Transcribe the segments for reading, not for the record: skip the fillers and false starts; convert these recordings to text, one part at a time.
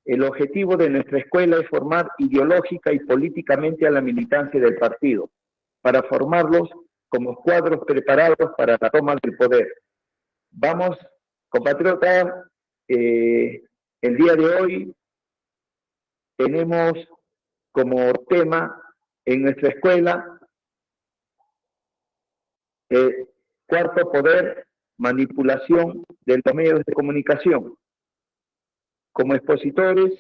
El objetivo de nuestra escuela es formar ideológica y políticamente a la militancia del partido, para formarlos como cuadros preparados para la toma del poder. Vamos, compatriotas, el día de hoy tenemos como tema en nuestra escuela cuarto poder, manipulación de los medios de comunicación. Como expositores,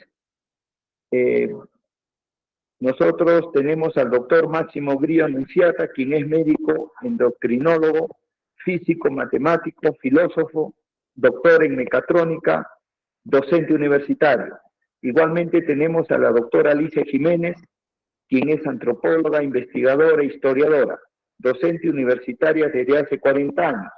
nosotros tenemos al doctor Máximo Grillo Anunciata, quien es médico, endocrinólogo, físico, matemático, filósofo, doctor en mecatrónica, docente universitario. Igualmente tenemos a la doctora Alicia Jiménez, quien es antropóloga, investigadora e historiadora, docente universitaria desde hace 40 años.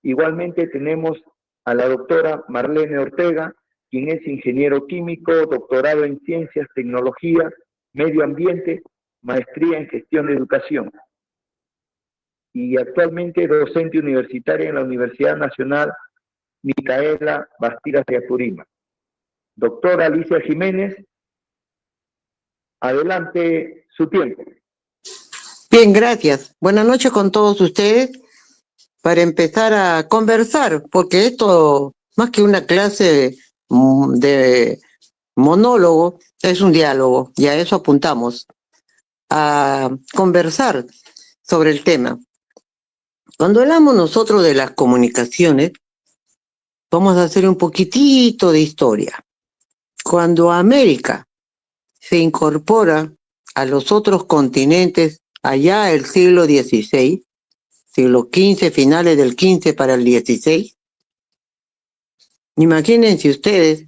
Igualmente tenemos a la doctora Marlene Ortega, quien es ingeniero químico, doctorado en ciencias, tecnología, medio ambiente, maestría en gestión de educación. Y actualmente docente universitaria en la Universidad Nacional Micaela Bastidas de Apurímac. Doctora Alicia Jiménez, adelante su tiempo. Bien, gracias. Buenas noches con todos ustedes. Para empezar a conversar, porque esto, más que una clase de monólogo, es un diálogo, y a eso apuntamos, a conversar sobre el tema. Cuando hablamos nosotros de las comunicaciones, vamos a hacer un poquitito de historia. Cuando América se incorpora a los otros continentes allá el siglo XVI, siglo XV, finales del XV para el XVI. Imagínense ustedes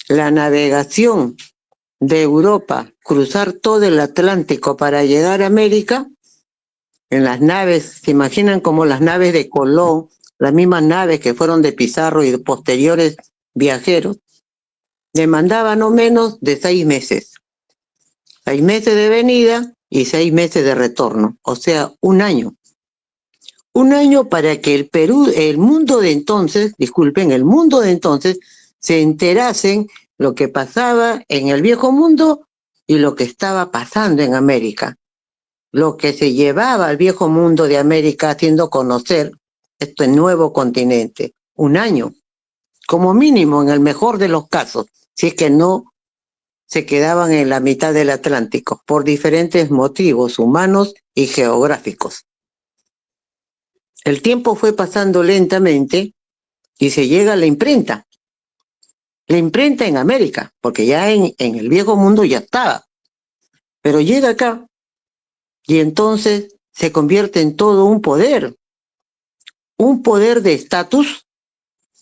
la navegación de Europa, cruzar todo el Atlántico para llegar a América, en las naves, se imaginan como las naves de Colón, las mismas naves que fueron de Pizarro y de posteriores viajeros, demandaban no menos de 6 meses. 6 meses de venida y 6 meses de retorno, o sea, un año. Un año para que el mundo de entonces, se enterasen lo que pasaba en el viejo mundo y lo que estaba pasando en América. Lo que se llevaba al viejo mundo de América haciendo conocer este nuevo continente. Un año, como mínimo en el mejor de los casos, si es que no se quedaban en la mitad del Atlántico, por diferentes motivos humanos y geográficos. El tiempo fue pasando lentamente y se llega a la imprenta. La imprenta en América, porque ya en el viejo mundo ya estaba. Pero llega acá y entonces se convierte en todo un poder de estatus,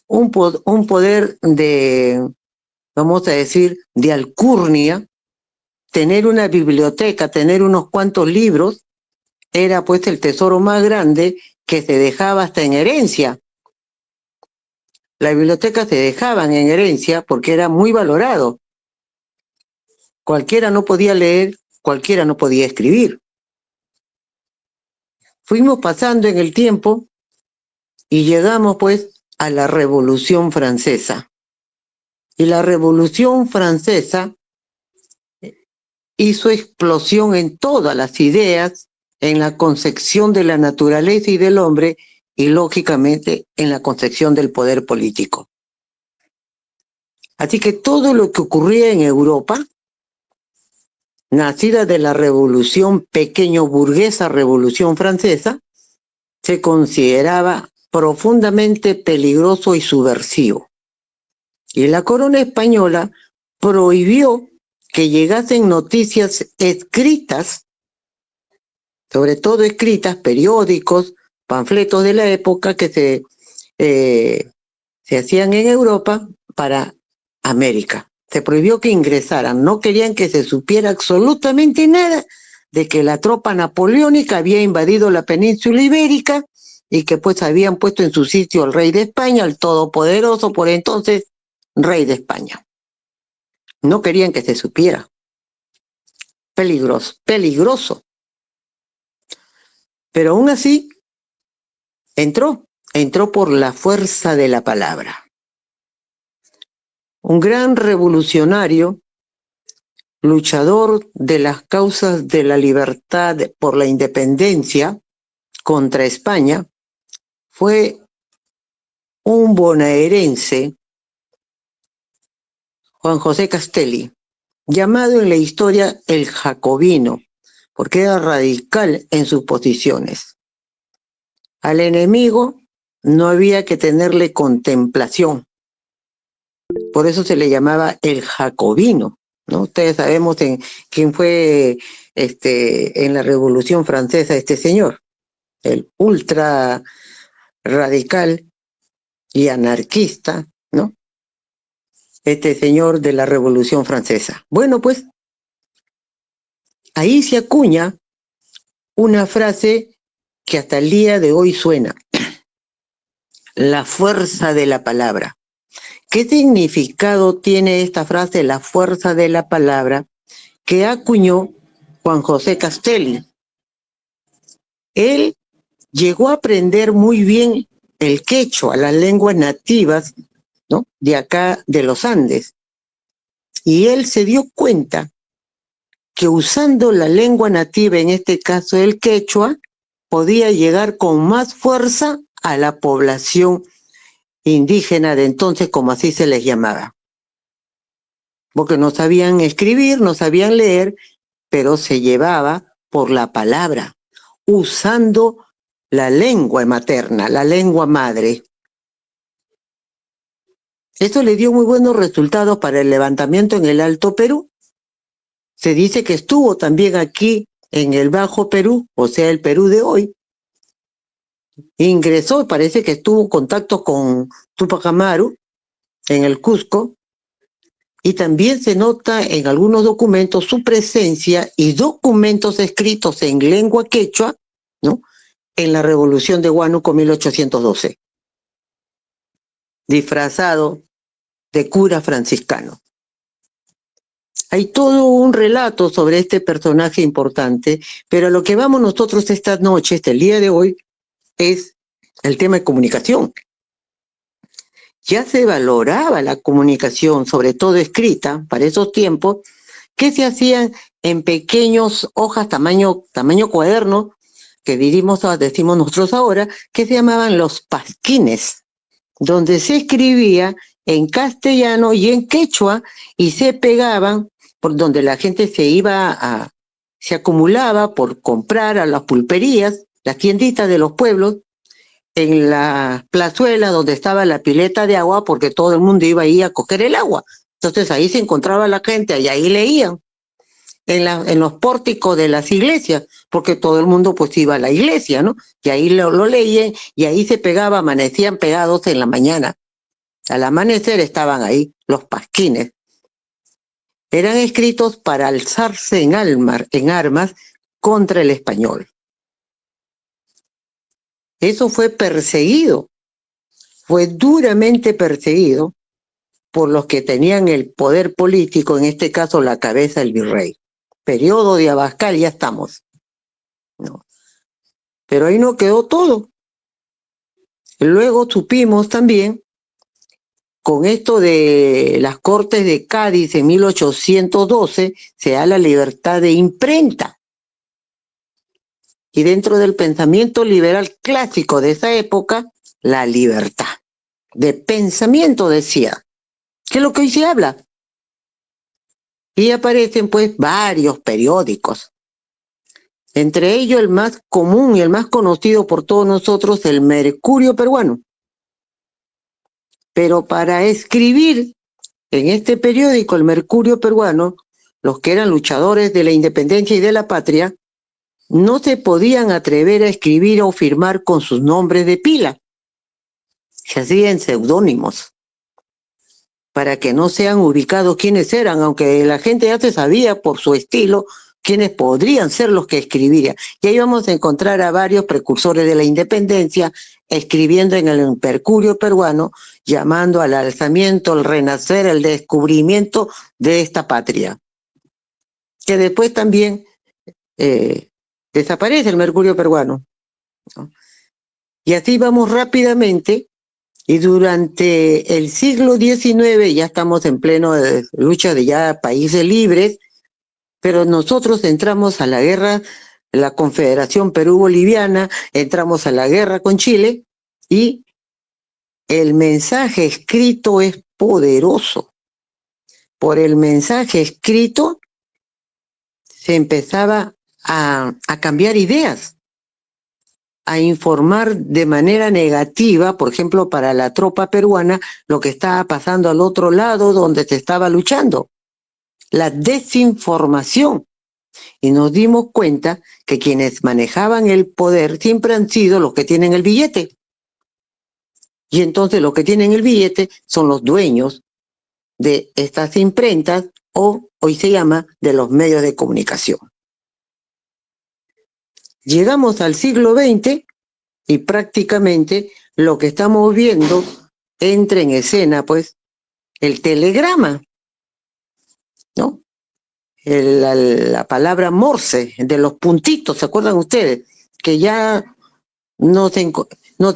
un poder de, vamos a decir, de alcurnia. Tener una biblioteca, tener unos cuantos libros, era pues el tesoro más grande que se dejaba hasta en herencia. Las bibliotecas se dejaban en herencia porque era muy valorado. Cualquiera no podía leer, cualquiera no podía escribir. Fuimos pasando en el tiempo y llegamos pues a la Revolución Francesa. Y la Revolución Francesa hizo explosión en todas las ideas, en la concepción de la naturaleza y del hombre, y lógicamente en la concepción del poder político. Así que todo lo que ocurría en Europa, nacida de la revolución pequeño burguesa Revolución Francesa, se consideraba profundamente peligroso y subversivo. Y la corona española prohibió que llegasen noticias escritas, sobre todo escritas, periódicos, panfletos de la época que se hacían en Europa para América. Se prohibió que ingresaran, no querían que se supiera absolutamente nada de que la tropa napoleónica había invadido la península ibérica y que pues habían puesto en su sitio al rey de España, el todopoderoso por entonces rey de España. No querían que se supiera. Peligroso, peligroso. Pero aún así, entró por la fuerza de la palabra. un gran revolucionario, luchador de las causas de la libertad por la independencia contra España, fue un bonaerense, Juan José Castelli, llamado en la historia el Jacobino, porque era radical en sus posiciones. Al enemigo no había que tenerle contemplación, por eso se le llamaba el Jacobino, ¿no? Ustedes sabemos quién fue en la Revolución Francesa este señor, el ultra radical y anarquista, ¿no? Este señor de la Revolución Francesa. Bueno, pues ahí se acuña una frase que hasta el día de hoy suena: la fuerza de la palabra. ¿Qué significado tiene esta frase, la fuerza de la palabra, que acuñó Juan José Castelli? Él llegó a aprender muy bien el quechua, las lenguas nativas, ¿no?, de acá, de los Andes. Y él se dio cuenta que usando la lengua nativa, en este caso el quechua, podía llegar con más fuerza a la población indígena de entonces, como así se les llamaba. Porque no sabían escribir, no sabían leer, pero se llevaba por la palabra, usando la lengua materna, la lengua madre. Esto le dio muy buenos resultados para el levantamiento en el Alto Perú. Se dice que estuvo también aquí en el Bajo Perú, o sea, el Perú de hoy. Ingresó, parece que estuvo en contacto con Túpac Amaru en el Cusco, y también se nota en algunos documentos su presencia y documentos escritos en lengua quechua, ¿no?, en la Revolución de Huánuco 1812, disfrazado de cura franciscano. Hay todo un relato sobre este personaje importante, pero a lo que vamos nosotros esta noche, el día de hoy, es el tema de comunicación. Ya se valoraba la comunicación, sobre todo escrita, para esos tiempos, que se hacían en pequeños hojas tamaño cuaderno, que decimos nosotros ahora, que se llamaban los pasquines, donde se escribía en castellano y en quechua y se pegaban, por donde la gente se acumulaba por comprar a las pulperías, las tienditas de los pueblos, en la plazuela donde estaba la pileta de agua, porque todo el mundo iba ahí a coger el agua. Entonces ahí se encontraba la gente y ahí leían. En los pórticos de las iglesias, porque todo el mundo pues iba a la iglesia, ¿no? Y ahí lo leían y ahí se pegaba, amanecían pegados en la mañana. Al amanecer estaban ahí los pasquines. Eran escritos para alzarse en armas contra el español. Eso fue perseguido, fue duramente perseguido por los que tenían el poder político, en este caso la cabeza del virrey. Periodo de Abascal, ya estamos. No. Pero ahí no quedó todo. Luego supimos también, con esto de las Cortes de Cádiz en 1812, se da la libertad de imprenta. Y dentro del pensamiento liberal clásico de esa época, la libertad de pensamiento, decía, que es lo que hoy se habla. Y aparecen pues varios periódicos. Entre ellos el más común y el más conocido por todos nosotros, el Mercurio Peruano. Pero para escribir en este periódico, el Mercurio Peruano, los que eran luchadores de la independencia y de la patria, no se podían atrever a escribir o firmar con sus nombres de pila. Se hacían seudónimos para que no sean ubicados quiénes eran, aunque la gente ya se sabía por su estilo quiénes podrían ser los que escribirían. Y ahí vamos a encontrar a varios precursores de la independencia escribiendo en el Mercurio Peruano, llamando al alzamiento, el renacer, el descubrimiento de esta patria. Que después también desaparece el Mercurio Peruano, ¿no? Y así vamos rápidamente Y durante el siglo XIX, ya estamos en pleno lucha de ya países libres, pero nosotros entramos a la guerra, la Confederación Perú-Boliviana, entramos a la guerra con Chile, y el mensaje escrito es poderoso. Por el mensaje escrito se empezaba a cambiar ideas, a informar de manera negativa, por ejemplo, para la tropa peruana, lo que estaba pasando al otro lado donde se estaba luchando. La desinformación. Y nos dimos cuenta que quienes manejaban el poder siempre han sido los que tienen el billete. Y entonces los que tienen el billete son los dueños de estas imprentas, o hoy se llama de los medios de comunicación. Llegamos al siglo XX y prácticamente lo que estamos viendo entra en escena, pues, el telegrama, ¿no? La palabra Morse, de los puntitos, ¿se acuerdan ustedes? Que ya nos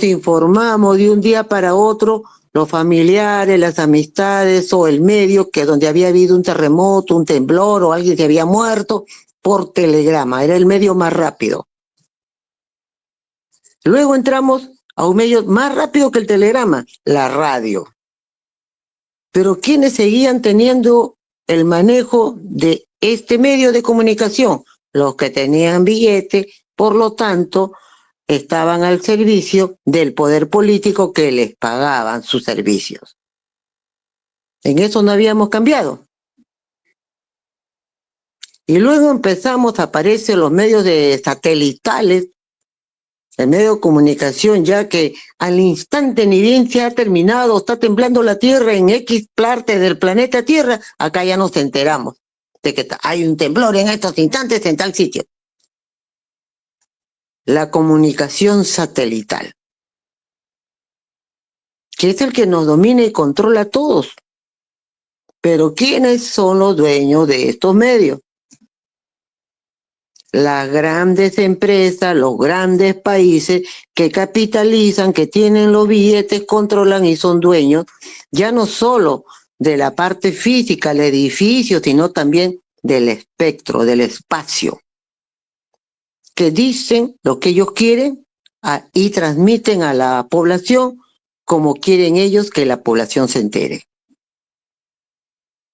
informamos de un día para otro, los familiares, las amistades o el medio, que donde había habido un terremoto, un temblor o alguien que había muerto, por telegrama, era el medio más rápido. Luego entramos a un medio más rápido que el telegrama, la radio. Pero ¿quiénes seguían teniendo el manejo de este medio de comunicación? Los que tenían billete, por lo tanto, estaban al servicio del poder político que les pagaban sus servicios. En eso no habíamos cambiado. Y luego aparecen los medios satelitales, el medio de comunicación, ya que al instante ni bien se ha terminado, está temblando la Tierra en X parte del planeta Tierra, acá ya nos enteramos de que hay un temblor en estos instantes en tal sitio. La comunicación satelital, que es el que nos domina y controla a todos. Pero ¿quiénes son los dueños de estos medios? Las grandes empresas, los grandes países que capitalizan, que tienen los billetes, controlan y son dueños, ya no solo de la parte física, el edificio, sino también del espectro, del espacio, que dicen lo que ellos quieren y transmiten a la población como quieren ellos que la población se entere.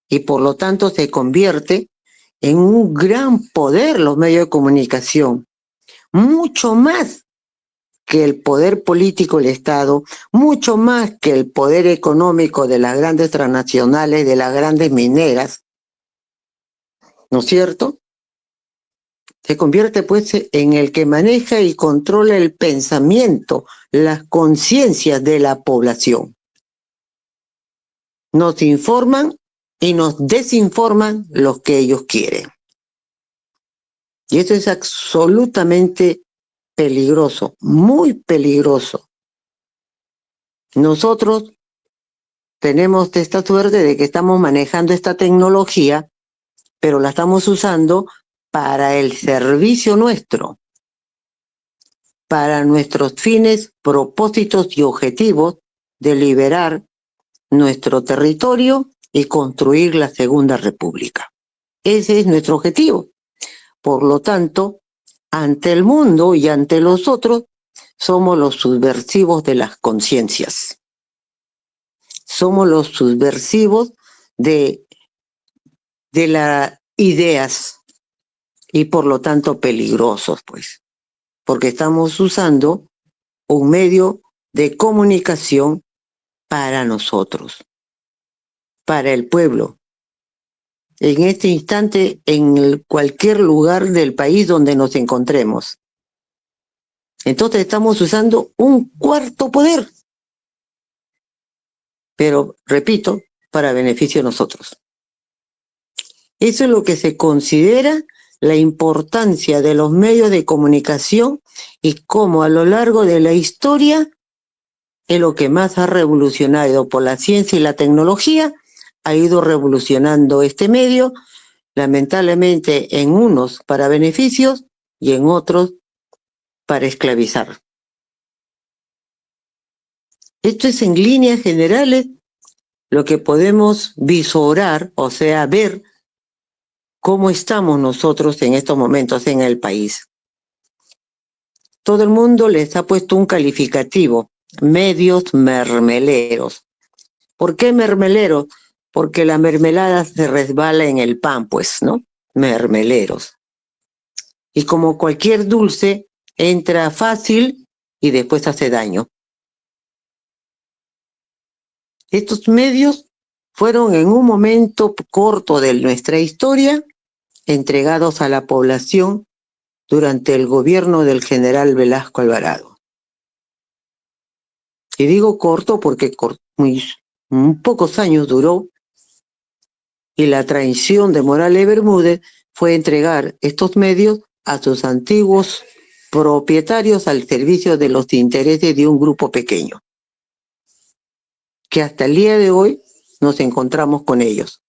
Y por lo tanto se convierte en un gran poder los medios de comunicación, mucho más que el poder político del Estado, mucho más que el poder económico de las grandes transnacionales, de las grandes mineras, ¿no es cierto? Se convierte pues en el que maneja y controla el pensamiento, las conciencias de la población. Nos informan y nos desinforman lo que ellos quieren. Y eso es absolutamente peligroso, muy peligroso. Nosotros tenemos esta suerte de que estamos manejando esta tecnología, pero la estamos usando para el servicio nuestro, para nuestros fines, propósitos y objetivos de liberar nuestro territorio y construir la Segunda República. Ese es nuestro objetivo. Por lo tanto, ante el mundo y ante los otros, somos los subversivos de las conciencias. Somos los subversivos de las ideas y por lo tanto peligrosos, pues, porque estamos usando un medio de comunicación para nosotros, para el pueblo. En este instante, en cualquier lugar del país donde nos encontremos. Entonces estamos usando un cuarto poder. Pero, repito, para beneficio de nosotros. Eso es lo que se considera la importancia de los medios de comunicación y cómo a lo largo de la historia es lo que más ha revolucionado por la ciencia y la tecnología, ha ido revolucionando este medio, lamentablemente en unos para beneficios y en otros para esclavizar. Esto es en líneas generales lo que podemos visorar, o sea, ver cómo estamos nosotros en estos momentos en el país. Todo el mundo les ha puesto un calificativo, medios mermeleros. ¿Por qué mermeleros? Porque la mermelada se resbala en el pan, pues, ¿no? Mermeleros. Y como cualquier dulce, entra fácil y después hace daño. Estos medios fueron en un momento corto de nuestra historia entregados a la población durante el gobierno del general Velasco Alvarado. Y digo corto porque muy pocos años duró, y la traición de Morales Bermúdez fue entregar estos medios a sus antiguos propietarios al servicio de los intereses de un grupo pequeño, que hasta el día de hoy nos encontramos con ellos.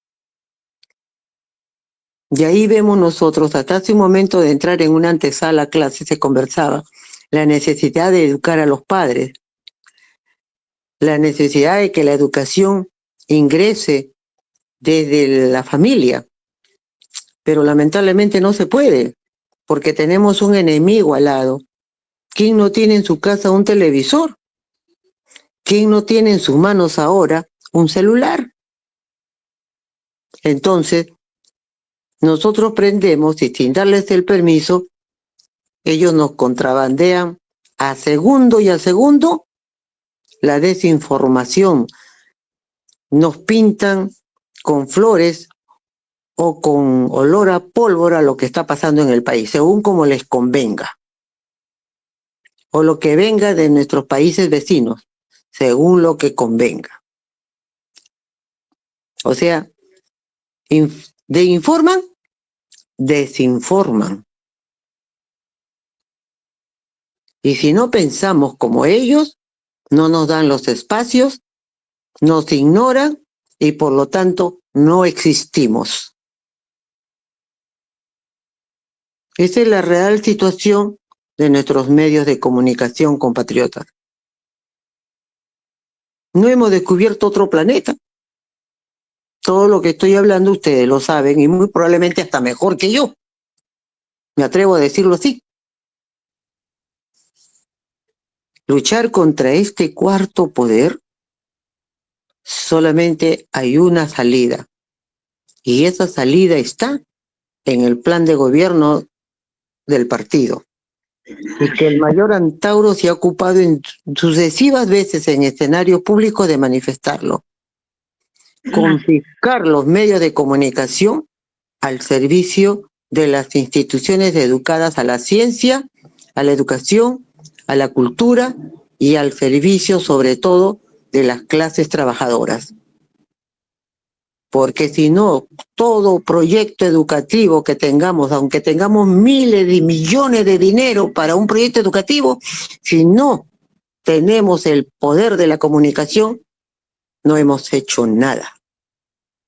Y ahí vemos nosotros, hasta hace un momento de entrar en una antesala clase se conversaba, la necesidad de educar a los padres, la necesidad de que la educación ingrese desde la familia, pero lamentablemente no se puede, porque tenemos un enemigo al lado. ¿Quién no tiene en su casa un televisor? ¿Quién no tiene en sus manos ahora un celular? Entonces, nosotros prendemos y sin darles el permiso, ellos nos contrabandean a segundo y a segundo la desinformación. Nos pintan con flores o con olor a pólvora lo que está pasando en el país, según como les convenga. O lo que venga de nuestros países vecinos, según lo que convenga. O sea, de informan, desinforman. Y si no pensamos como ellos, no nos dan los espacios, nos ignoran y por lo tanto no existimos. Esa es la real situación de nuestros medios de comunicación, compatriotas. No hemos descubierto otro planeta. Todo lo que estoy hablando ustedes lo saben y muy probablemente hasta mejor que yo. Me atrevo a decirlo así. Luchar contra este cuarto poder, solamente hay una salida. Y esa salida está en el plan de gobierno del partido. Y que el mayor Antauro se ha ocupado en sucesivas veces en escenarios públicos de manifestarlo. Confiscar los medios de comunicación al servicio de las instituciones educadas a la ciencia, a la educación, a la cultura y al servicio sobre todo de las clases trabajadoras. Porque si no, todo proyecto educativo que tengamos, aunque tengamos miles de millones de dinero para un proyecto educativo, si no tenemos el poder de la comunicación, no hemos hecho nada.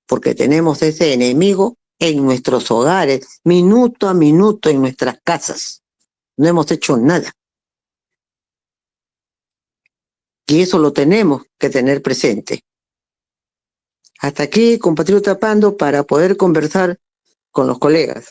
Porque tenemos ese enemigo en nuestros hogares, minuto a minuto en nuestras casas. No hemos hecho nada. Y eso lo tenemos que tener presente. Hasta aquí, compatriota Pando, para poder conversar con los colegas.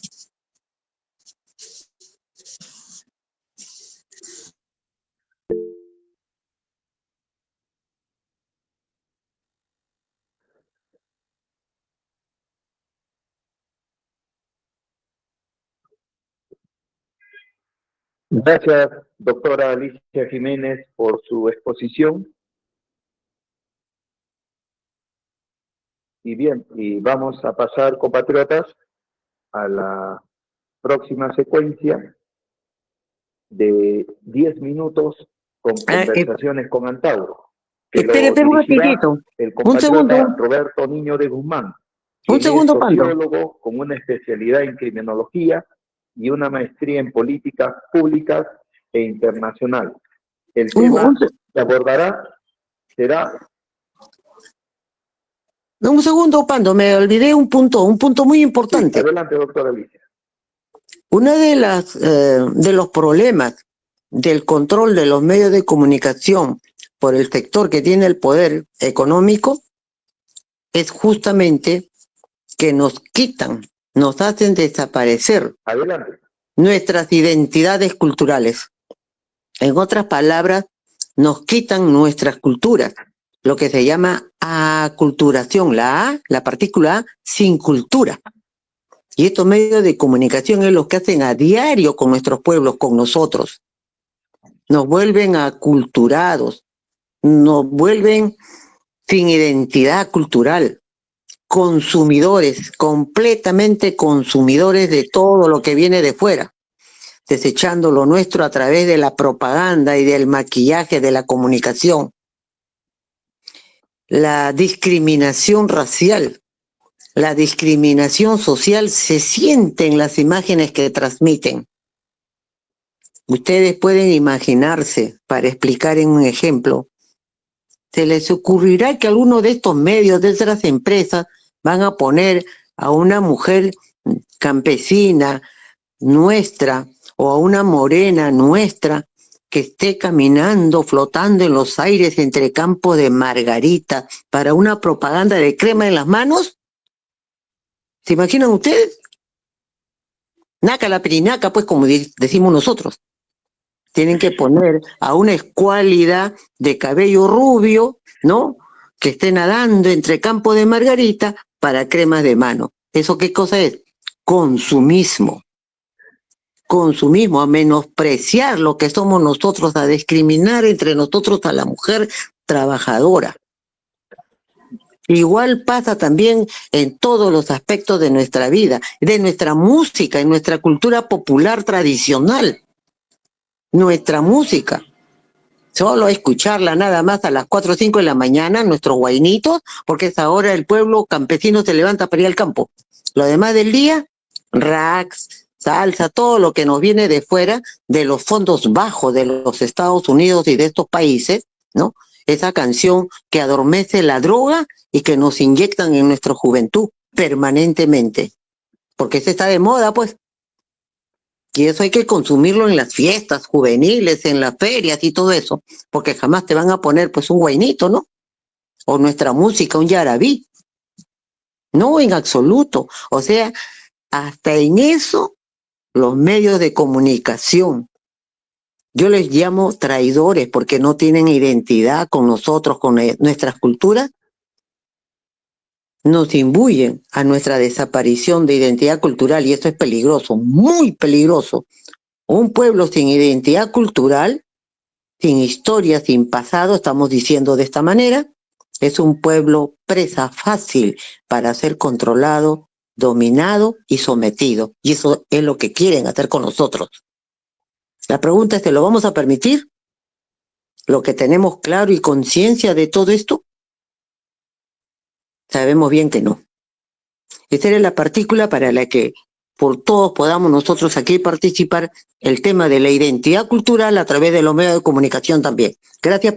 Gracias, doctora Alicia Jiménez, por su exposición. Y bien, y vamos a pasar, compatriotas, a la próxima secuencia de 10 minutos con conversaciones con Antauro. Espérate un ratito. El compatriota Roberto Niño de Guzmán. Un segundo, Pando. Sociólogo con una especialidad en criminología y una maestría en políticas públicas e internacional. El tema que abordará será... Un segundo, Pando, me olvidé un punto muy importante. Sí, adelante, doctora Alicia. Uno de los problemas del control de los medios de comunicación por el sector que tiene el poder económico es justamente que nos quitan, nos hacen desaparecer nuestras identidades culturales. En otras palabras, nos quitan nuestras culturas, lo que se llama aculturación, la partícula A sin cultura. Y estos medios de comunicación es lo que hacen a diario con nuestros pueblos, con nosotros. Nos vuelven aculturados, nos vuelven sin identidad cultural, consumidores, completamente consumidores de todo lo que viene de fuera, desechando lo nuestro a través de la propaganda y del maquillaje de la comunicación. La discriminación racial, la discriminación social se siente en las imágenes que transmiten. Ustedes pueden imaginarse, para explicar en un ejemplo, ¿se les ocurrirá que alguno de estos medios, de esas empresas, van a poner a una mujer campesina nuestra o a una morena nuestra que esté caminando, flotando en los aires entre campos de margarita para una propaganda de crema en las manos? ¿Se imaginan ustedes? Naca la pirinaca, pues, como decimos nosotros. Tienen que poner a una escuálida de cabello rubio, ¿no?, que esté nadando entre campos de margarita para cremas de mano. ¿Eso qué cosa es? Consumismo. Consumismo, a menospreciar lo que somos nosotros, a discriminar entre nosotros a la mujer trabajadora. Igual pasa también en todos los aspectos de nuestra vida, de nuestra música, en nuestra cultura popular tradicional. Nuestra música, solo escucharla nada más a las 4 o 5 de la mañana, nuestros guainitos, porque a esa hora el pueblo campesino se levanta para ir al campo. Lo demás del día, racks, salsa, todo lo que nos viene de fuera, de los fondos bajos de los Estados Unidos y de estos países, ¿no? Esa canción que adormece la droga y que nos inyectan en nuestra juventud permanentemente, porque se está de moda, pues. Y eso hay que consumirlo en las fiestas juveniles, en las ferias y todo eso, porque jamás te van a poner pues un guainito, ¿no? O nuestra música, un yarabí. No, en absoluto. O sea, hasta en eso, los medios de comunicación, yo les llamo traidores porque no tienen identidad con nosotros, con nuestras culturas, nos imbuyen a nuestra desaparición de identidad cultural, y eso es peligroso, muy peligroso. Un pueblo sin identidad cultural, sin historia, sin pasado, estamos diciendo de esta manera, es un pueblo presa fácil para ser controlado, dominado y sometido. Y eso es lo que quieren hacer con nosotros. La pregunta es, ¿te lo vamos a permitir? ¿Lo que tenemos claro y conciencia de todo esto? Sabemos bien que no. Esa era la partícula para la que por todos podamos nosotros aquí participar, el tema de la identidad cultural a través de los medios de comunicación también. Gracias.